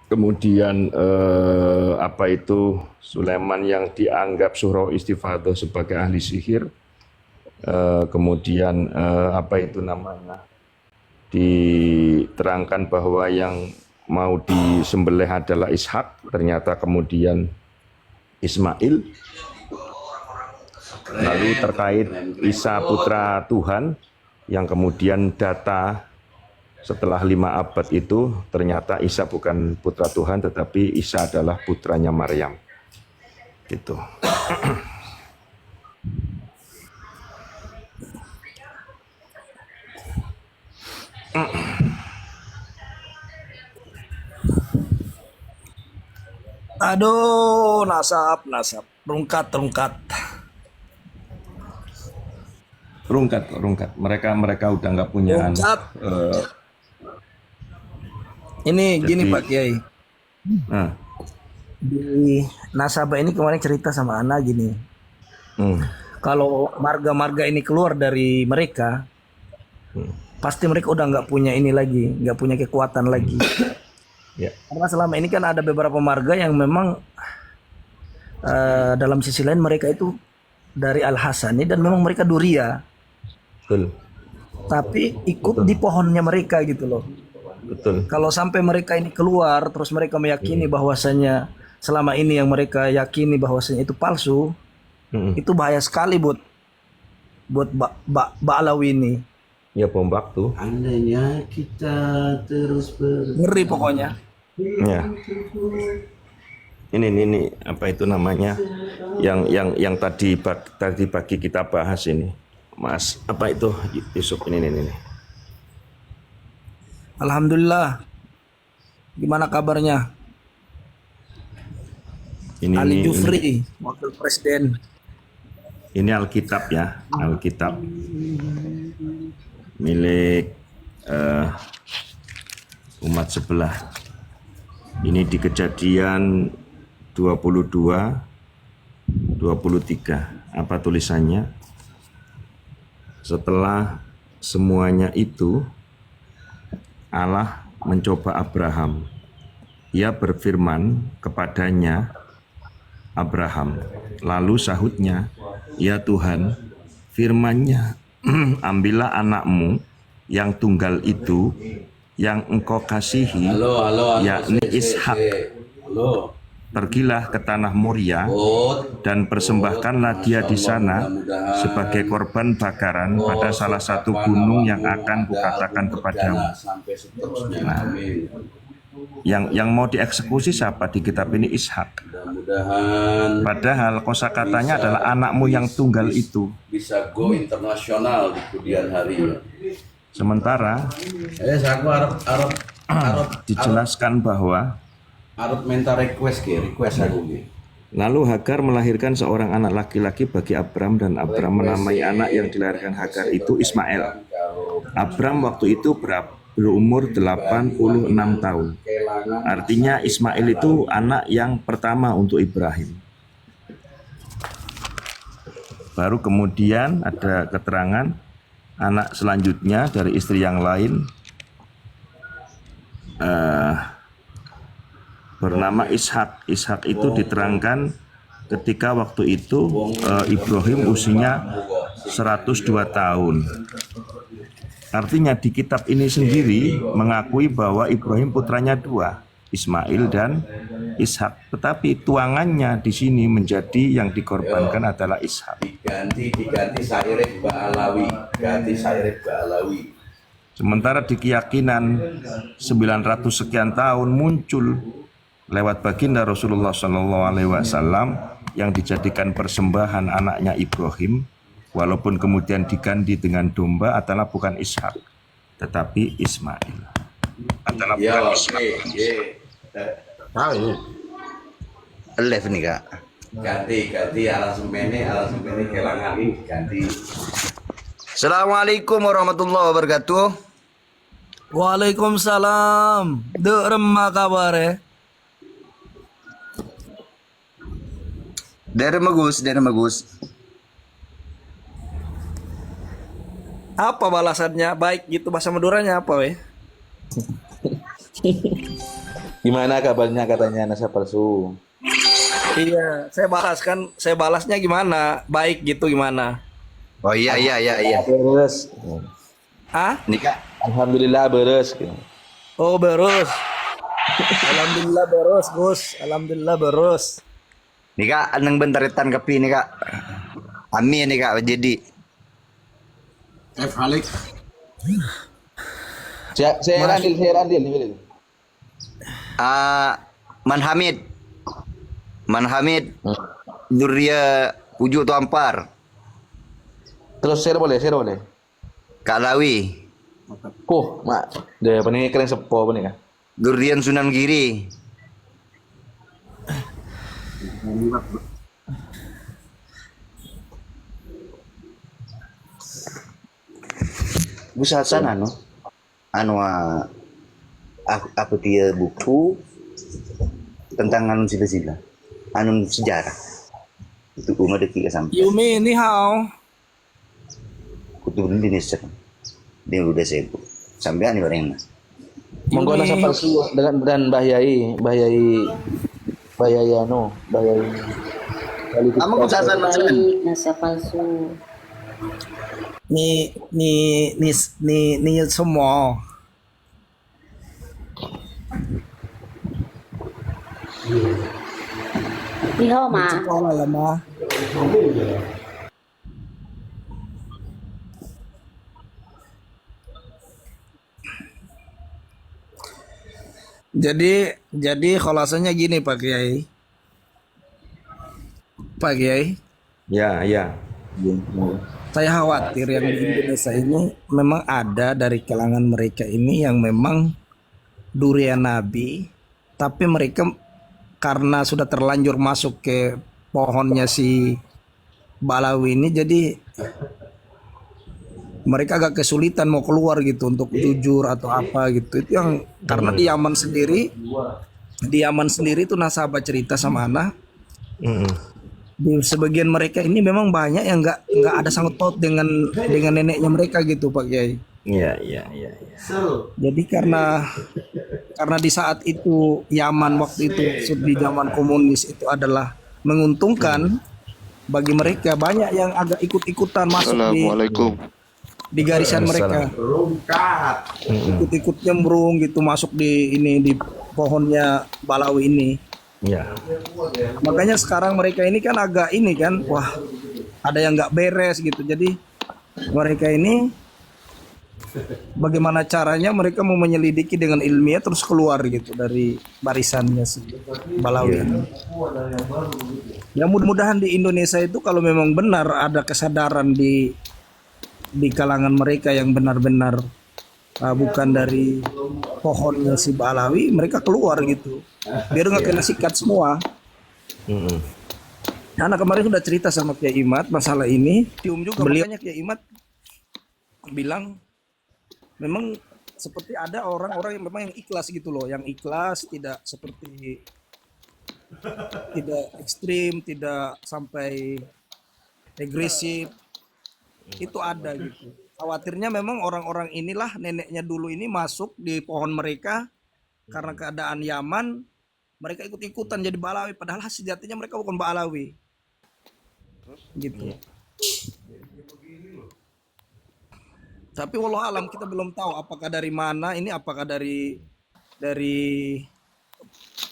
Kemudian apa itu Sulaiman yang dianggap surau istifadho sebagai ahli sihir. Kemudian apa itu namanya, diterangkan bahwa yang mau disembelih adalah Ishak, ternyata kemudian Ismail. Lalu terkait Isa putra Tuhan, yang kemudian data setelah 5 abad itu ternyata Isa bukan putra Tuhan, tetapi Isa adalah putranya Maryam. Gitu. Aduh, nasab, rungkat. Rungkat. Mereka udah nggak punya Rungkat. Ini jadi, gini Pak Kiai. Nah, Di nasabah ini kemarin cerita sama Ana gini. Kalau marga-marga ini keluar dari mereka, pasti mereka udah nggak punya ini lagi, nggak punya kekuatan lagi. ya. Karena selama ini kan ada beberapa marga yang memang dalam sisi lain mereka itu dari Al-Hasani dan memang mereka Duria. Betul. Tapi ikut di pohonnya mereka gitu loh. Betul. Kalau sampai mereka ini keluar terus mereka meyakini bahwasanya selama ini yang mereka yakini bahwasanya itu palsu, itu bahaya sekali buat Ba'alawi ini. Ya bom waktu. Andainya kita terus Ngeri pokoknya. Ya. Ini apa itu namanya? Yang tadi pagi kita bahas ini. Mas, apa itu Yusuf ini. Alhamdulillah. Gimana kabarnya? Ali Jufri, Wakil Presiden. Ini Alkitab ya, Alkitab milik umat sebelah. Ini di Kejadian 22-23. Apa tulisannya? Setelah semuanya itu, Allah mencoba Abraham. Ia berfirman kepadanya, Abraham. Lalu sahutnya, ya Tuhan, firman-Nya, ambillah anakmu yang tunggal itu, yang engkau kasihi, yakni Ishak. Pergilah ke tanah Moria dan persembahkanlah dia di sana sebagai korban bakaran pada salah satu gunung yang akan kukatakan kepadamu. Nah, yang mau dieksekusi siapa di kitab ini? Ishak. Padahal kosakatanya adalah anakmu yang tunggal itu. Bisa go internasional di kemudian hari. Sementara Aku Arab dijelaskan bahwa minta request aku. lalu Hagar melahirkan seorang anak laki-laki bagi Abram, dan Abram menamai anak yang dilahirkan Hagar itu Ismail. Abram waktu itu berumur 86 tahun. Artinya Ismail itu anak yang pertama untuk Ibrahim. Baru kemudian ada keterangan anak selanjutnya dari istri yang lain bernama Ishak. Ishak itu diterangkan ketika waktu itu Ibrahim usianya 102 tahun. Artinya di kitab ini sendiri mengakui bahwa Ibrahim putranya 2, Ismail dan Ishak. Tetapi tuangannya di sini menjadi yang dikorbankan adalah Ishak. Diganti Sairib Ba'alawi. Sementara di keyakinan 900 sekian tahun muncul lewat baginda Rasulullah SAW yang dijadikan persembahan anaknya Ibrahim, walaupun kemudian diganti dengan domba, adalah bukan Ishak, tetapi Ismail. Adalah bukan Ismail. Tahu. Live nih Kak. Ganti arah sempene kelangan ini ganti. Assalamualaikum warahmatullahi wabarakatuh. Waalaikumsalam. Dek remah kabar ya. Dari Magus. Apa balasannya? Baik gitu bahasa Maduranya apa weh? Gimana kabarnya katanya Nasa palsu? Iya, saya balasnya gimana? Baik gitu gimana? Oh iya. Beres. Ah? Nih kak, Alhamdulillah beres. Oh, berus. Alhamdulillah berus, Gus. Alhamdulillah berus. nih kak, anang bentaretan kapi nih kak. Amin nih kak, jadi. Saya Randil. Manhamid, Duria Uju tu Ampar, Terus share boleh. Kak Lawi, Mak, deh ini keren sepo apa nih kak? Durian Sunan Giri. Gus Hasan apa dia buku tentang sila-sila, sejarah. Itu umur detik sampai. Yumi, ni hao. Kutu Indonesia. Dia udah sibuk. Sampai ani orang mas. Monggo Nasa palsu dan Bahyai Kamu Gus Hasan Nasa palsu. Ni semua. Ni hao ma. Sekolah lama. Jadi kholasanya gini Pak Kiai. Pak Kiai, Ya, ya. saya khawatir yang di Indonesia ini memang ada dari kalangan mereka ini yang memang durian Nabi, tapi mereka karena sudah terlanjur masuk ke pohonnya si Balawi ini, jadi mereka agak kesulitan mau keluar gitu untuk jujur atau apa gitu. Itu yang karena di Yaman sendiri tuh nasabah cerita sama Ana. Di sebagian mereka ini memang banyak yang nggak ada sangkut paut dengan neneknya mereka gitu Pak Kiai. Iya. Jadi karena di saat itu Yaman waktu itu di zaman komunis itu adalah menguntungkan bagi mereka, banyak yang agak ikut-ikutan masuk di garisan mereka. Ikut-ikut nyembrung gitu masuk di pohonnya Balawi ini. Ya. Makanya sekarang mereka ini kan agak ini kan, wah ada yang nggak beres gitu. Jadi mereka ini bagaimana caranya mereka mau menyelidiki dengan ilmiah terus keluar gitu dari barisannya si Balawi ini. Ya mudah-mudahan di Indonesia itu kalau memang benar ada kesadaran di kalangan mereka yang benar-benar bukan dari pohonnya si Balawi, mereka keluar gitu biar nggak kena sikat semua. Anak kemarin sudah cerita sama Kiai Imad masalah ini, cium juga makanya Kiai Imad bilang memang seperti ada orang-orang yang memang yang ikhlas gitu loh, yang ikhlas, tidak seperti tidak ekstrim, tidak sampai agresif, itu ada gitu. Khawatirnya memang orang-orang inilah neneknya dulu ini masuk di pohon mereka karena keadaan Yaman, mereka ikut-ikutan jadi Balawi padahal sejatinya mereka bukan Balawi gitu. Tapi walau alam kita belum tahu apakah dari mana ini, apakah dari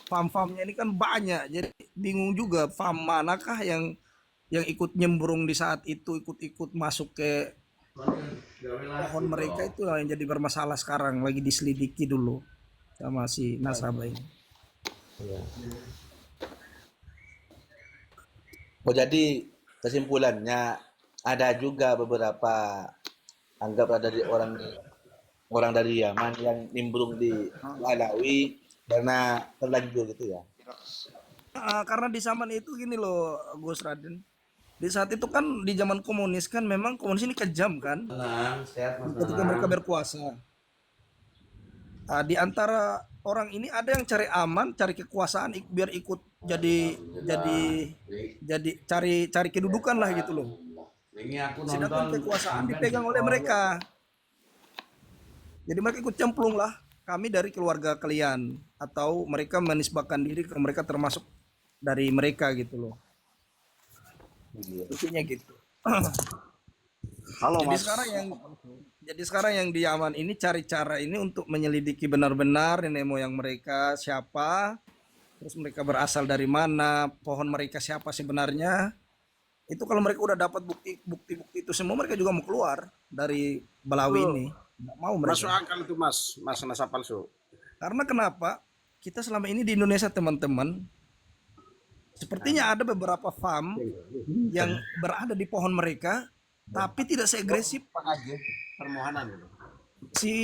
farm-farmnya ini kan banyak, jadi bingung juga farm manakah yang ikut nyembrung di saat itu, ikut masuk ke pohon mereka, itu yang jadi bermasalah sekarang, lagi diselidiki dulu sama si nasabah ini. Oh jadi kesimpulannya ada juga beberapa anggaplah dari orang dari Yaman yang nimbrung di Balawi karena terlanjur gitu ya. Karena di zaman itu gini loh Gus Raden, di saat itu kan di zaman komunis kan memang komunis ini kejam kan ketika mereka berkuasa. Di antara orang ini ada yang cari aman, cari kekuasaan biar ikut jadi cari kedudukan lah gitu loh. Sedangkan kekuasaan dipegang oleh mereka. Jadi mereka ikut cemplung lah kami dari keluarga kalian, atau mereka menisbahkan diri ke mereka termasuk dari mereka gitu loh. Intinya gitu. Halo Jadi Mas. sekarang yang di Yaman ini cari cara ini untuk menyelidiki benar-benar nenek moyang mereka siapa, terus mereka berasal dari mana, pohon mereka siapa sebenarnya. Itu kalau mereka udah dapat bukti-bukti itu semua, mereka juga mau keluar dari Balawi ini. Nggak mau Masuk mereka. akal itu Mas, Mas nasa palsu. Karena kenapa? Kita selama ini di Indonesia teman-teman, sepertinya ada beberapa farm yang berada di pohon mereka, tapi tidak seagresif Permohonan itu. si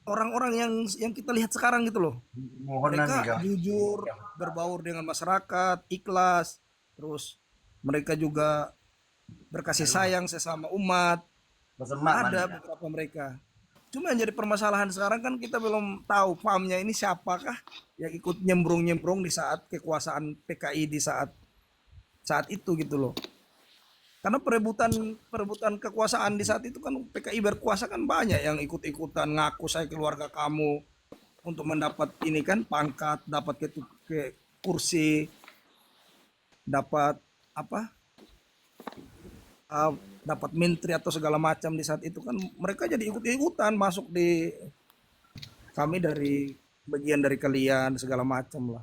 orang-orang yang kita lihat sekarang gitu loh. Mereka jujur, berbaur dengan masyarakat, ikhlas, terus mereka juga berkasih sayang sesama umat. Ada beberapa mereka. Cuma yang jadi permasalahan sekarang kan kita belum tahu farmnya ini siapakah yang ikut nyembrung-nyembrung di saat kekuasaan PKI di saat itu gitu loh. Karena perebutan kekuasaan di saat itu kan PKI berkuasa kan banyak yang ikut-ikutan ngaku saya keluarga kamu untuk mendapat ini kan pangkat, dapat ke kursi, dapat apa? Dapat menteri atau segala macam di saat itu kan mereka jadi ikut-ikutan masuk di kami dari bagian dari kalian segala macam lah.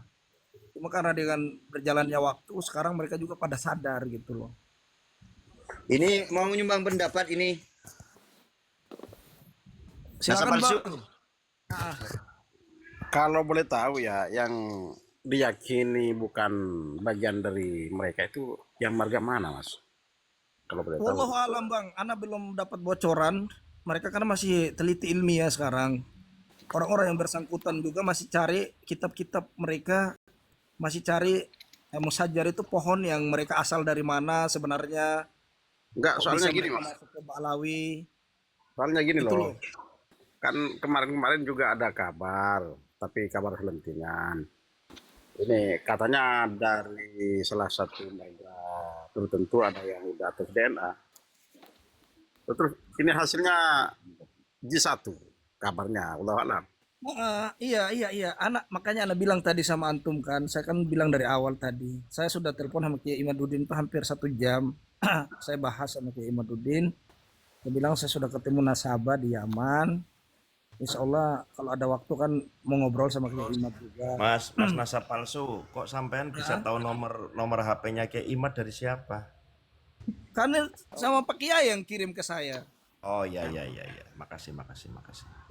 Cuma karena dengan berjalannya waktu sekarang mereka juga pada sadar gitu loh. Ini mau menyumbang pendapat ini. Nasa Silakan palsu. Bang. Kalau boleh tahu ya, yang diyakini bukan bagian dari mereka itu yang marga mana Mas? Kalau boleh tahu. Wallahu alam Bang, Ana belum dapat bocoran. Mereka karena masih teliti ilmiah sekarang. Orang-orang yang bersangkutan juga masih cari kitab-kitab mereka, masih cari musajar itu pohon yang mereka asal dari mana sebenarnya. Enggak, Kok soalnya bisa gini mereka Mas. masuk ke Balawi? Soalnya gini Itu loh. loh. Kan kemarin-kemarin juga ada kabar, tapi kabar selentingan. Ini katanya dari salah satu negara tertentu ada yang udah tes DNA. Terus ini hasilnya J1 kabarnya, Allah alam. Iya. Makanya anak bilang tadi sama antum kan, saya kan bilang dari awal tadi. Saya sudah telepon sama Kiai Imaduddin itu hampir 1 jam. Saya bahas sama Kiai Imaduddin. Dia bilang saya sudah ketemu nasabah di Yaman. Insya Allah kalau ada waktu kan mau ngobrol sama Kiai Imad juga. Mas Nasa palsu, kok sampean bisa tahu nomor HP-nya Kiai Imad dari siapa? Karena sama Pak Kiai yang kirim ke saya. Oh iya. Makasih.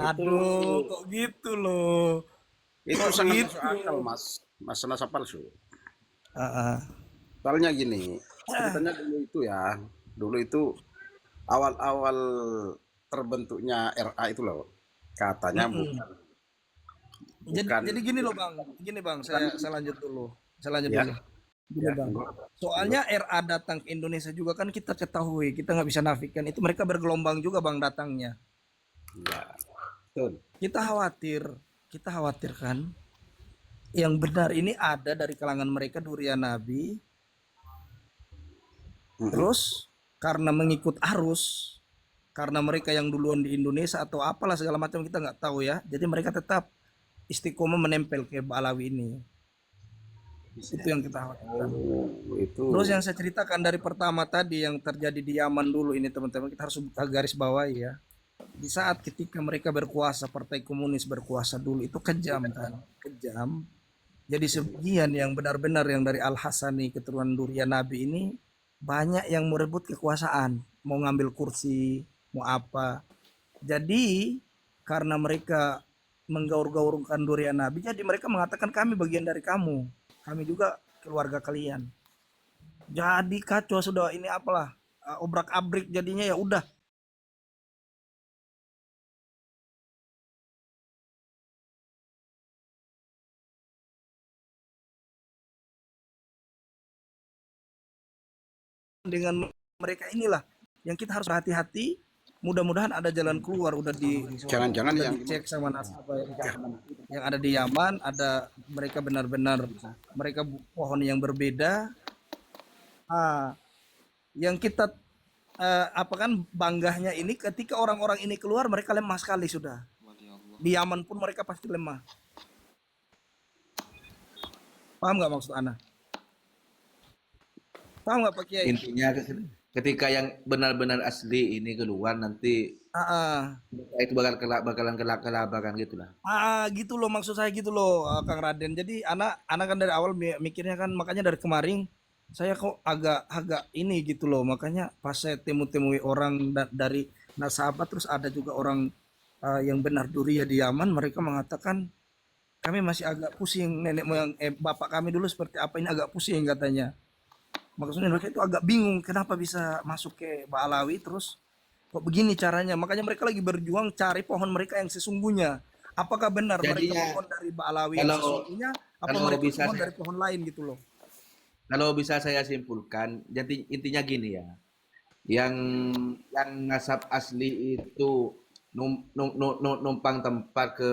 Aduh, kok gitu loh. Itu Kok sangat gitu? masuk akal Mas, Mas nasa palsu. Ah. Soalnya gini, ceritanya dulu itu awal-awal terbentuknya RA itu loh, katanya bukan Jadi gini loh Bang, saya lanjut dulu. ya, Gini ya, Bang. Soalnya RA datang ke Indonesia juga kan kita ketahui, kita nggak bisa nafikan itu mereka bergelombang juga Bang datangnya. ya, betul. Kita khawatirkan yang benar ini ada dari kalangan mereka durian Nabi. Terus karena mengikut arus, karena mereka yang duluan di Indonesia atau apalah segala macam kita nggak tahu ya. Jadi mereka tetap istiqomah menempel ke Balawi ini. Itu yang kita khawatirkan. Itu Terus yang saya ceritakan dari pertama tadi yang terjadi di Yaman dulu ini teman-teman kita harus garis bawahi ya. Di saat ketika mereka berkuasa, Partai Komunis berkuasa dulu itu kejam kan, kejam. Jadi sebagian yang benar-benar yang dari Al-Hasani keturunan durian Nabi ini banyak yang merebut kekuasaan, mau ngambil kursi, mau apa. Jadi karena mereka menggaur-gaurkan durian Nabi, jadi mereka mengatakan kami bagian dari kamu, kami juga keluarga kalian. Jadi kacau sudah ini apalah obrak-abrik jadinya ya udah. Dengan mereka inilah yang kita harus hati-hati. Mudah-mudahan ada jalan keluar udah jangan-jangan yang dicek sama nasabah yang ada di Yaman, ada mereka benar-benar mereka pohon yang berbeda. Yang kita apa kan banggahnya ini ketika orang-orang ini keluar mereka lemah sekali sudah. di Yaman pun mereka pasti lemah. Paham nggak maksud Ana? Paham nggak Pak Kiai? Intinya ketika yang benar-benar asli ini keluar nanti Ah, ah. itu bakalan kelabakan gitulah. Gitu loh maksud saya gitu loh, Kang Raden. Jadi anak kan dari awal mikirnya kan, makanya dari kemarin saya kok agak ini gitu loh. Makanya pas saya temui orang dari nasabah, terus ada juga orang yang benar Duria di Yaman, mereka mengatakan kami masih agak pusing, nenek moyang bapak kami dulu seperti apa, ini agak pusing katanya. Maksudnya mereka itu agak bingung kenapa bisa masuk ke Ba'alawi terus kok begini caranya. Makanya mereka lagi berjuang cari pohon mereka yang sesungguhnya. Apakah benar mereka Jadinya pohon dari Ba'alawi yang kalau sesungguhnya, apa kalau mereka bisa pohon dari pohon lain gitu loh. kalau bisa saya simpulkan, jadi intinya gini ya, yang nasab asli itu numpang tempat ke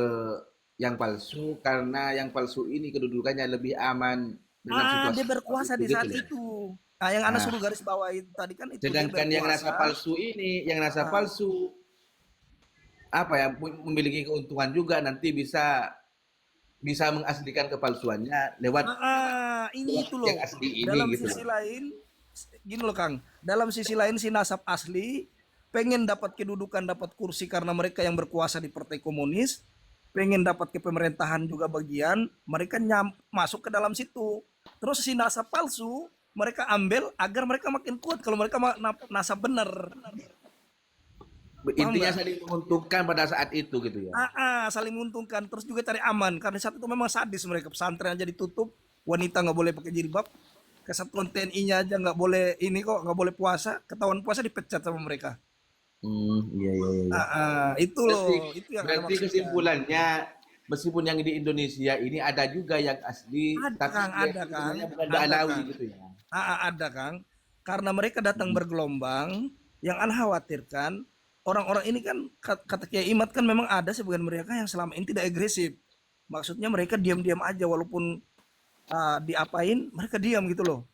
yang palsu karena yang palsu ini kedudukannya lebih aman dengan situasi Dia berkuasa di gitu saat loh. itu. Yang Anda Nah, suruh garis bawah itu tadi kan, itu dia sedangkan yang berkuasa. nasab palsu ini, yang nasab palsu apa ya memiliki keuntungan juga nanti bisa mengaslikan kepalsuannya lewat Ini itu yang loh. asli ini Dalam gitu sisi loh. lain, gini loh Kang. Dalam sisi lain si nasab asli pengen dapat kedudukan, dapat kursi karena mereka yang berkuasa di Partai Komunis, pengen dapat ke pemerintahan juga bagian, mereka masuk ke dalam situ. Terus si nasab palsu mereka ambil agar mereka makin kuat kalau mereka nasab benar. Paham Intinya nggak? saling menguntungkan pada saat itu gitu ya. Saling menguntungkan. Terus juga cari aman karena saat itu memang sadis mereka, pesantren aja ditutup, wanita nggak boleh pakai jilbab, kesatuan TNI-nya aja nggak boleh, ini kok nggak boleh puasa, ketahuan puasa dipecat sama mereka. Iya iya iya. Itu Berarti, loh, itu yang ada berarti maksudkan. kesimpulannya meskipun yang di Indonesia ini ada juga yang asli, Ada tapi Kang, dia ada itu Kang, sebenarnya bukan ada Ba'alawi Kang, gitu ya. ada Kang. Karena mereka datang bergelombang, yang Anda khawatirkan orang-orang ini kan kata Kiai Imad kan memang ada sebagian mereka yang selama ini tidak agresif. Maksudnya mereka diam-diam aja walaupun diapain mereka diam gitu loh.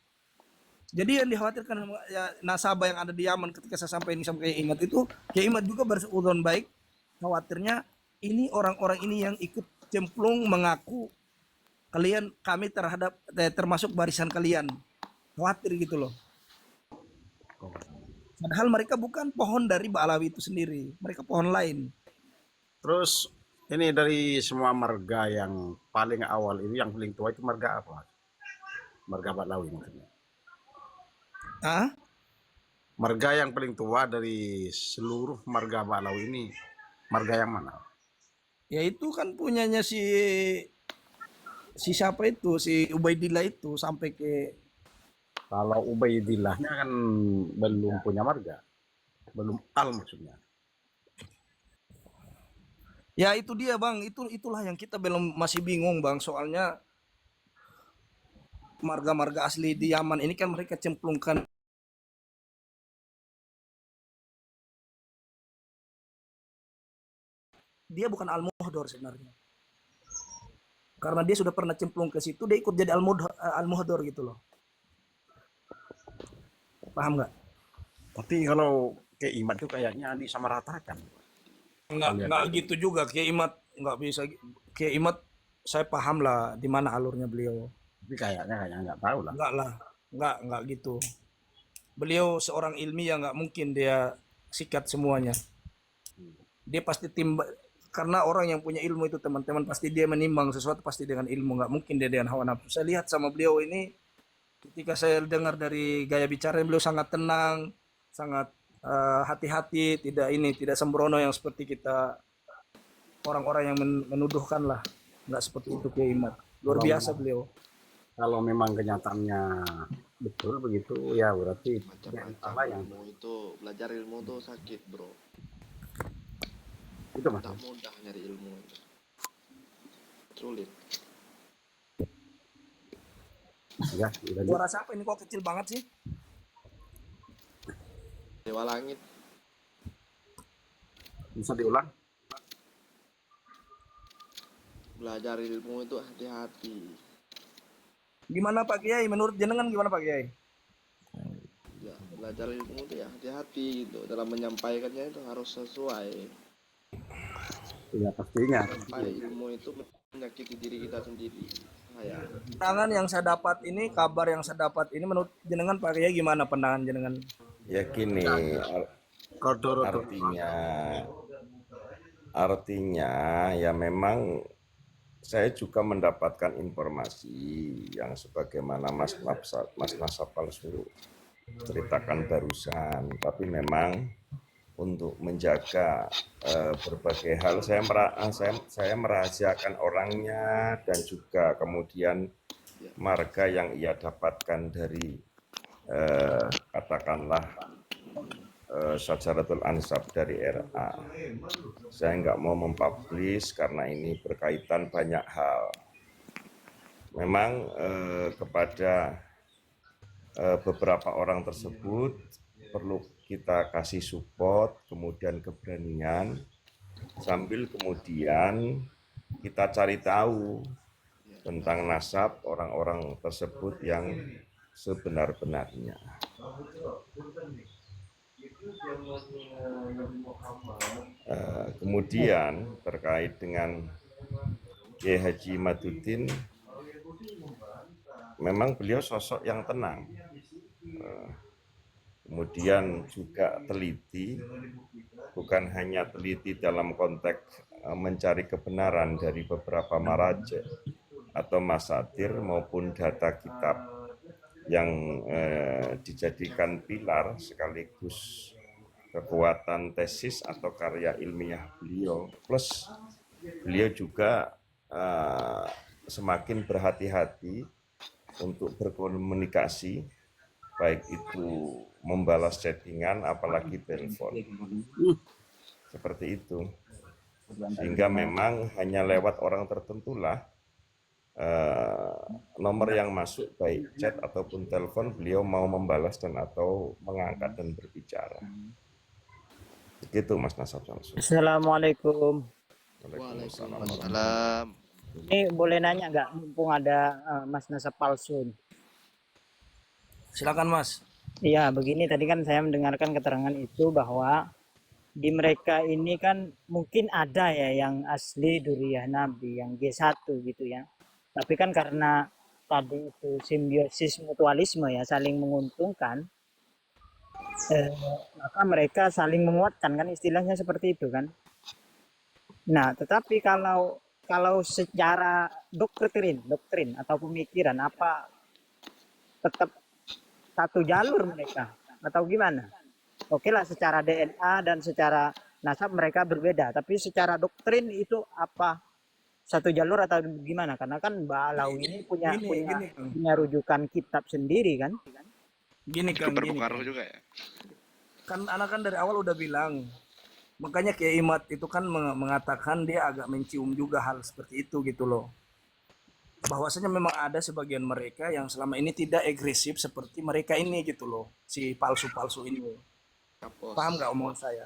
Jadi yang dikhawatirkan ya, nasabah yang ada di Yaman ketika saya sampai ini sama Kiai Imad itu, Kiai Imad juga berseudon baik. Khawatirnya ini orang-orang ini yang ikut cemplung mengaku kami termasuk barisan kalian. Khawatir gitu loh. Padahal mereka bukan pohon dari Ba'alawi itu sendiri, mereka pohon lain. Terus ini dari semua marga yang paling awal ini, yang paling tua itu marga apa? Marga Ba'alawi maksudnya. Marga yang paling tua dari seluruh marga Ba'alawi ini, marga yang mana? Ya itu kan punyanya si siapa itu, si Ubaidillah itu sampai ke. Kalau Ubaidillahnya kan belum punya marga, belum al maksudnya. Ya itu dia Bang, itulah yang kita belum masih bingung Bang, soalnya marga-marga asli di Yaman ini kan mereka cemplungkan. Dia bukan Al-Muhdor sebenarnya. Karena dia sudah pernah cemplung ke situ, dia ikut jadi Al-Muhdor gitu loh. Paham nggak? Tapi kalau keiman itu kayaknya disamaratakan. Nggak gitu juga Kiai Imad, nggak bisa. Kiai Imad saya paham lah di mana alurnya beliau. Tapi kayaknya nggak tahu lah. Nggak lah, nggak gitu. Beliau seorang ilmiah, nggak mungkin dia sikat semuanya. Dia pasti karena orang yang punya ilmu itu teman-teman pasti dia menimbang sesuatu pasti dengan ilmu, nggak mungkin dia dengan hawa nafsu. Saya lihat sama beliau ini ketika saya dengar dari gaya bicara beliau sangat tenang, sangat hati-hati, tidak sembrono yang seperti kita orang-orang yang menuduhkan lah, nggak seperti itu Kiai Imad. Luar biasa beliau. Kalau memang kenyataannya betul begitu ya berarti salah yang ilmu itu, belajar ilmu itu sakit bro, itu mas. tak mudah nyari ilmu itu, sulit. Ya, udah Suara siapa ini kok kecil banget sih? Dewa langit. bisa diulang. Belajar ilmu itu hati-hati. Gimana Pak Kiai? Menurut jenengan gimana Pak Kiai? Ya, belajar ilmu itu ya hati-hati gitu. Dalam menyampaikannya itu harus sesuai. Ya pastinya. ilmu itu menyakiti diri kita sendiri. Ya. Pandangan yang saya dapat ini, kabar yang saya dapat ini, menurut jenengan Pak Kiai gimana pandangan jenengan? Ya gini, artinya ya memang saya juga mendapatkan informasi yang sebagaimana Mas Nasab Palsu ceritakan barusan, tapi memang untuk menjaga berbagai hal saya merahasiakan orangnya dan juga kemudian marga yang ia dapatkan dari katakanlah Syajaratul Ansab dari RA. Saya nggak mau mempublish karena ini berkaitan banyak hal. Memang kepada beberapa orang tersebut perlu kita kasih support, kemudian keberanian, sambil kemudian kita cari tahu tentang nasab orang-orang tersebut yang sebenar-benarnya. Kemudian terkait dengan Kiai Haji Maduddin, memang beliau sosok yang tenang, kemudian juga teliti, bukan hanya teliti dalam konteks mencari kebenaran dari beberapa maraja atau masadir maupun data kitab yang dijadikan pilar sekaligus kekuatan tesis atau karya ilmiah beliau, plus beliau juga semakin berhati-hati untuk berkomunikasi, baik itu membalas chattingan apalagi telepon, seperti itu, sehingga memang hanya lewat orang tertentulah nomor yang masuk baik chat ataupun telepon beliau mau membalas dan atau mengangkat dan berbicara. Begitu Mas Nasab Palsu. Assalamualaikum. Waalaikumsalam. Ini boleh nanya nggak, mumpung ada Mas Nasab Palsu? Silakan Mas. Iya, begini, tadi kan saya mendengarkan keterangan itu bahwa di mereka ini kan mungkin ada ya yang asli Duriyah Nabi, yang G1 gitu ya. Tapi kan karena tadi itu simbiosis mutualisme ya, saling menguntungkan, maka mereka saling menguatkan, kan istilahnya seperti itu kan. Nah, tetapi kalau secara doktrin atau pemikiran, apa tetap satu jalur mereka atau gimana? Oke lah, secara DNA dan secara nasab mereka berbeda, tapi secara doktrin itu apa satu jalur atau gimana? Karena kan Mbak Alawi ini punya rujukan kitab sendiri kan? Gini Kang, Berpengaruh juga ya. kan anak kan dari awal udah bilang, makanya Kiai Imad itu kan mengatakan dia agak mencium juga hal seperti itu gitu loh, bahwasanya memang ada sebagian mereka yang selama ini tidak agresif seperti mereka ini gitu loh, si palsu-palsu ini. Paham nggak omongan saya?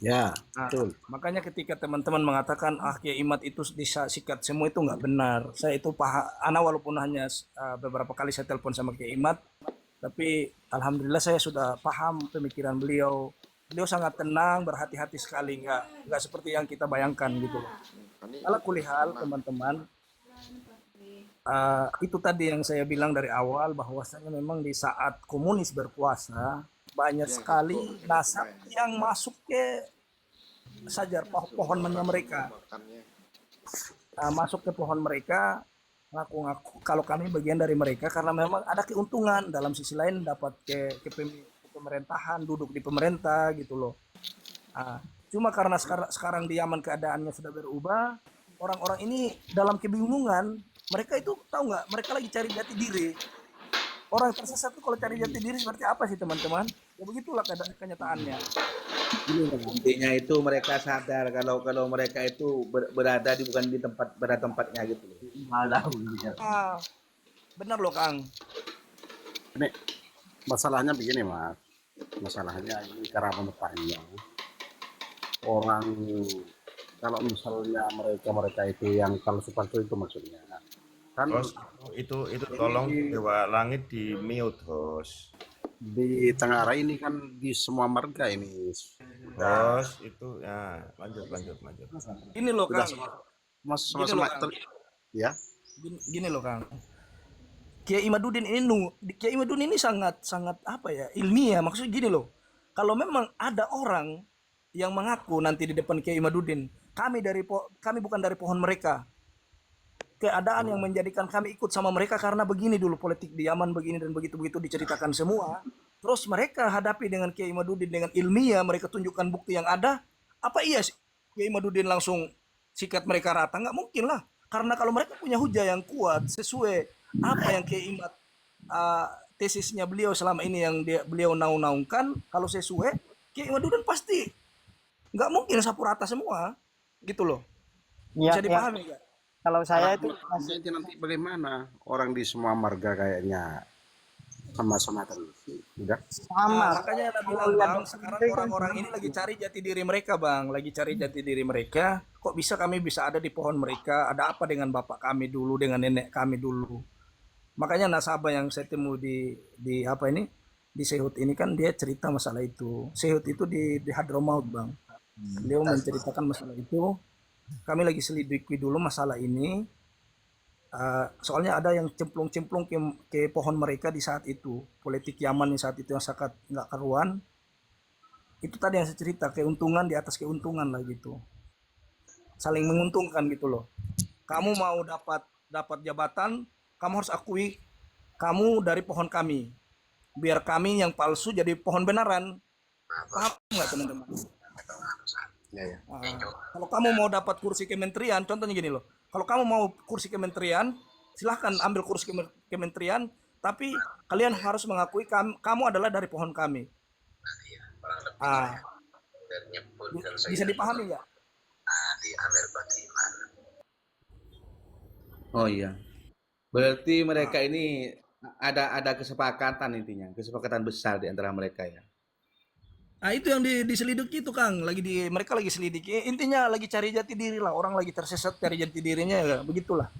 Ya, Nah, betul. makanya ketika teman-teman mengatakan Kiai Imad itu bisa sikat semua, itu nggak benar. Saya itu paham, Ana walaupun hanya beberapa kali saya telepon sama Kiai Imad, tapi alhamdulillah saya sudah paham pemikiran beliau. Beliau sangat tenang, berhati-hati sekali, nggak seperti yang kita bayangkan gitu loh. Ala kulihal teman-teman, itu tadi yang saya bilang dari awal, bahwasanya memang di saat komunis berkuasa banyak sekali nasab yang masuk ke sajar pohonnya mereka, masuk ke pohon mereka, ngaku-ngaku kalau kami bagian dari mereka karena memang ada keuntungan, dalam sisi lain dapat ke pemerintahan, duduk di pemerintah gitu loh. Cuma karena sekarang di Yaman keadaannya sudah berubah, orang-orang ini dalam kebingungan. Mereka itu tahu nggak, mereka lagi cari jati diri. Orang tersesat itu kalau cari jati diri seperti apa sih teman-teman? Ya begitulah kenyataannya. Intinya itu mereka sadar kalau mereka itu berada bukan di tempatnya gitu loh. Benar loh Kang. Ini masalahnya begini Mas. Masalahnya ini cara pemetaan orang, kalau misalnya mereka itu yang palsu-palsu itu maksudnya kan Host, itu tolong Dewa Langit di mute, host. di Tengara ini kan di semua marga ini Oh, itu ya, lanjut. Ini loh sudah Kang. sama Gini loh, Kang. ya. Gini loh Kang. Kiai Imaduddin ini sangat sangat apa ya, ilmiah. Maksudnya gini loh. Kalau memang ada orang yang mengaku nanti di depan Kiai Imaduddin, kami bukan dari pohon mereka. Keadaan yang menjadikan kami ikut sama mereka karena begini dulu politik di Yaman begini dan begitu-begitu diceritakan semua. Terus mereka hadapi dengan Kiai Imaduddin dengan ilmiah, mereka tunjukkan bukti yang ada. Apa iya sih Kiai Imaduddin langsung sikat mereka rata? Nggak mungkin lah. Karena kalau mereka punya hujah yang kuat sesuai apa yang Kiai Imad tesisnya beliau selama ini yang beliau naung-naungkan, kalau sesuai Kiai Imaduddin pasti nggak mungkin sapu rata semua, gitu loh. Iya, Bisa iya. dipahami nggak? Kalau saya itu masih Jadi nanti bagaimana orang di semua marga kayaknya sama-sama terus. Udah. sama. Makanya Anda bilang Bang, sekarang orang-orang ini lagi cari jati diri mereka Bang, lagi cari jati diri mereka. Kok bisa kami bisa ada di pohon mereka? Ada apa dengan bapak kami dulu, dengan nenek kami dulu? Makanya nasabah yang saya temu di apa ini, di Sehut ini kan dia cerita masalah itu. Sehut itu di Hadramaut Bang. Beliau menceritakan masalah itu. Kami lagi selidiki dulu masalah ini. Soalnya ada yang cemplung-cemplung ke pohon mereka di saat itu. Politik Yaman di saat itu yang sangat nggak karuan. Itu tadi yang saya cerita, keuntungan di atas keuntungan lah gitu. Saling menguntungkan gitu loh. Kamu mau dapat jabatan, kamu harus akui kamu dari pohon kami. Biar kami yang palsu jadi pohon benaran. Paham nggak teman-teman? Ya. Kalau kamu mau dapat kursi kementerian, contohnya gini loh. Kalau kamu mau kursi kementerian, silahkan ambil kursi kementerian, tapi kalian harus mengakui kamu adalah dari pohon kami. Bisa dipahami nggak? Oh iya. Berarti mereka ini ada kesepakatan intinya, kesepakatan besar di antara mereka ya. Nah itu yang diselidiki itu Kang, mereka lagi selidiki. Intinya lagi cari jati diri lah, orang lagi tersesat cari jati dirinya ya, begitulah.